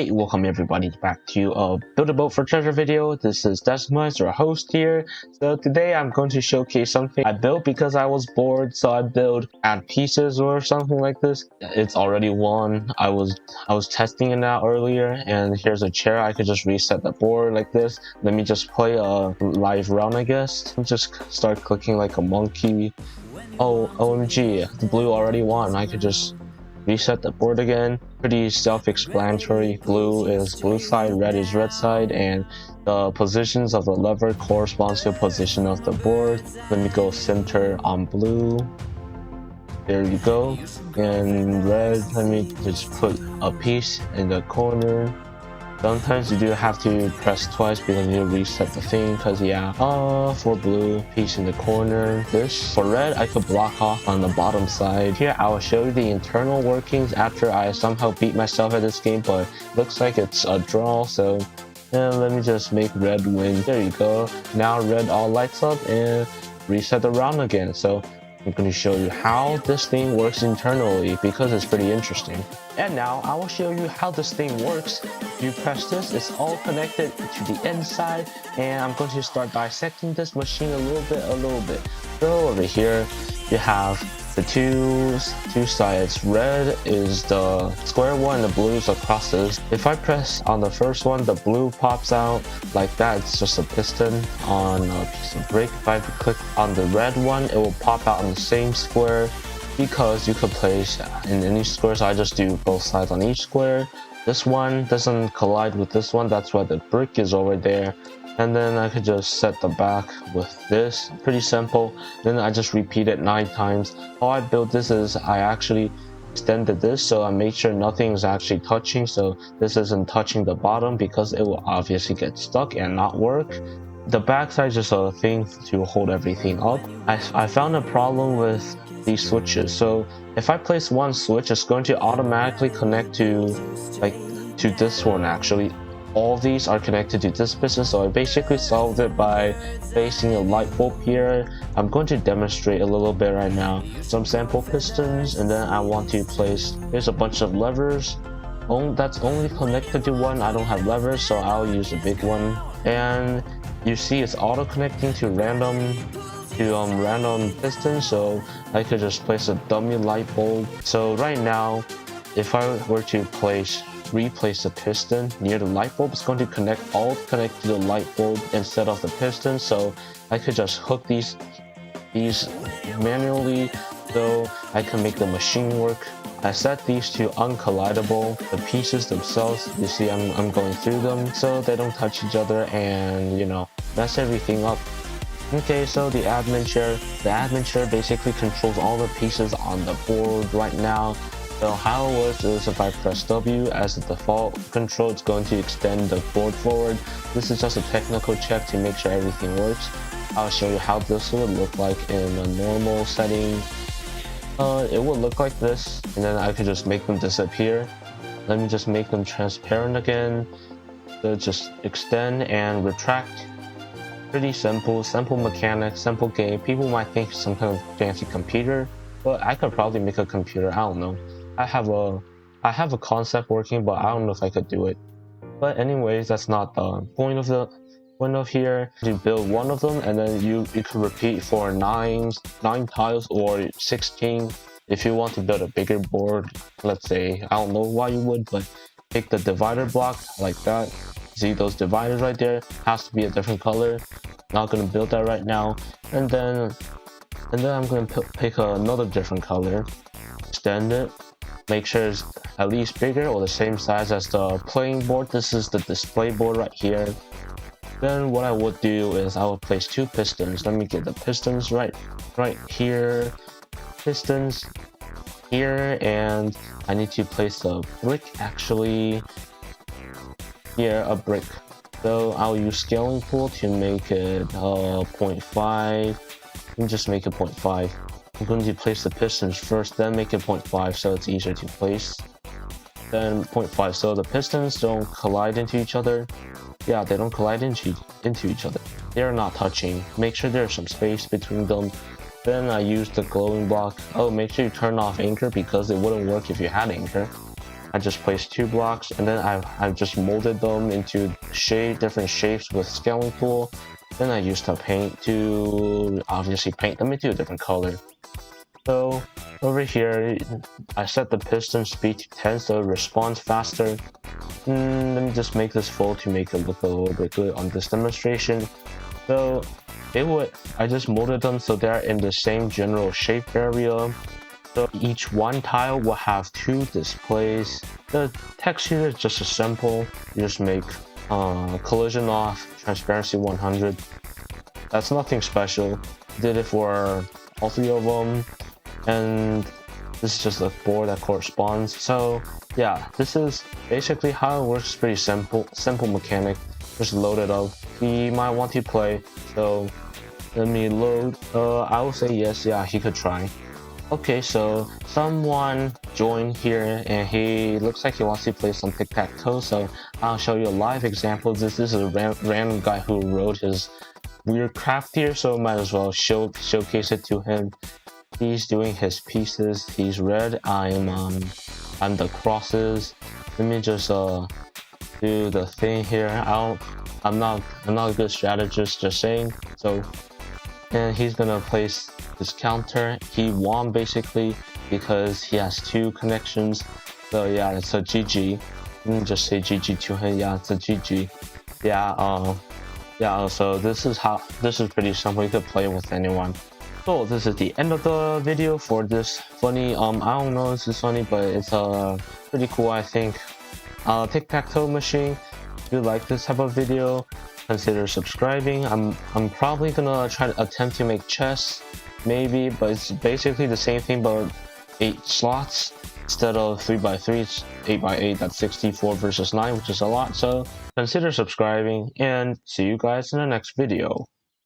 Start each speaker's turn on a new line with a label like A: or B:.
A: Hey, welcome everybody back to a Build a Boat for Treasure video. This is Decimus, your host here. So today I'm going to showcase something I built because I was bored. So I built add pieces or something like this. It's already won. I was testing it out earlier, and here's a chair. I could just reset the board like this. Let me just play a live round, I guess. Just start clicking like a monkey. Oh, OMG, the blue already won. I could just reset the board again. Pretty self-explanatory. Blue is blue side, red is red side, and the positions of the lever corresponds to the position of the board. Let me go center on blue. There you go. And red, let me just put a piece in the corner. Sometimes you do have to press twice because you reset the thing, because yeah. For blue, piece in the corner. This for red, I could block off on the bottom side. Here I will show you the internal workings after I somehow beat myself at this game, but looks like it's a draw, so let me just make red win. There you go. Now red all lights up and reset the round again. So I'm going to show you how this thing works internally because it's pretty interesting. And now I will show you how this thing works. If you press this, it's all connected to the inside, and I'm going to start dissecting this machine a little bit. So over here you have the two sides. Red is the square one, the blue is across this. If I press on the first one, the blue pops out like that. It's just a piston on a piece of brick. If I click on the red one, it will pop out on the same square, because you could place in any square, so I just do both sides on each square. This one doesn't collide with this one, that's why the brick is over there. And then I could just set the back with this. Pretty simple. Then I just repeat it 9 times. How I built this is I actually extended this, so I made sure nothing is actually touching, so this isn't touching the bottom because it will obviously get stuck and not work. The backside is just a thing to hold everything up. I found a problem with these switches. So if I place one switch, it's going to automatically connect to this one. Actually, all of these are connected to this piston, so I basically solved it by placing a light bulb here. I'm going to demonstrate a little bit right now. Some sample pistons, and then I want to place, there's a bunch of levers that's only connected to one. I don't have levers, so I'll use a big one. And you see it's auto connecting to random pistons, so I could just place a dummy light bulb. So right now, if I were to replace the piston near the light bulb, it's going to connect to the light bulb instead of the piston. So I could just hook these manually, so I can make the machine work. I set these to uncollidable. The pieces themselves, you see I'm going through them so they don't touch each other, and mess everything up. Okay, so the admin chair basically controls all the pieces on the board right now. So how it works is if I press W as the default control, it's going to extend the board forward. This is just a technical check to make sure everything works. I'll show you how this would look like in a normal setting. It would look like this, and then I could just make them disappear. Let me just make them transparent again. So just extend and retract. Pretty simple mechanics, simple game. People might think it's some kind of fancy computer, but I could probably make a computer. I don't know. I have a concept working, but I don't know if I could do it. But anyways, that's not the point of here. You build one of them, and then you could repeat for 9 tiles or 16. If you want to build a bigger board, let's say, I don't know why you would, but pick the divider block like that. See those dividers right there? Has to be a different color. Not gonna build that right now. And then I'm gonna pick another different color. Extend it. Make sure it's at least bigger or the same size as the playing board. This is the display board right here. Then what I would do is I would place 2 pistons. Let me get the pistons right here. Pistons here, and I need to place a brick actually. Here, a brick. So I'll use scaling tool to make it 0.5. Let me just make it 0.5. I'm going to place the pistons first, then make it 0.5 so it's easier to place. Then 0.5, so the pistons don't collide into each other. Yeah, they don't collide into each other. They're not touching. Make sure there's some space between them. Then I use the glowing block. Oh, make sure you turn off anchor because it wouldn't work if you had anchor. I just placed 2 blocks, and then I just molded them into different shapes with scaling tool. Then I used the paint to obviously paint them into a different color. So over here, I set the piston speed to 10 so it responds faster. Let me just make this full to make it look a little bit good on this demonstration. So I just molded them so they're in the same general shape area. So each one tile will have 2 displays. The texture is just as simple. You just make collision off, transparency 100. That's nothing special. Did it for all 3 of them, and this is just a board that corresponds. So yeah, this is basically how it works. Pretty simple mechanic. Just load it up. He might want to play, so let me load. I will say yes. Yeah, he could try. Okay, so someone joined here and he looks like he wants to play some Tic Tac Toe, so I'll show you a live example. This is a random guy who wrote his weird craft here, so might as well showcase it to him. He's doing his pieces. He's red. I'm the crosses. Let me just do the thing here. I'm not a good strategist, just saying. So, and he's gonna place his counter. He won basically because he has 2 connections. So yeah, it's a GG. Let me just say GG to him. Yeah, it's a GG. Yeah, so this is pretty simple. You could play with anyone. So this is the end of the video for this funny, I don't know if this is funny, but it's pretty cool, I think. Tic Tac Toe Machine. If you like this type of video, consider subscribing. I'm probably gonna try to attempt to make chess, maybe, but it's basically the same thing, but 8 slots instead of 3x3. It's 8x8. That's 64 versus 9, which is a lot. So consider subscribing, and see you guys in the next video.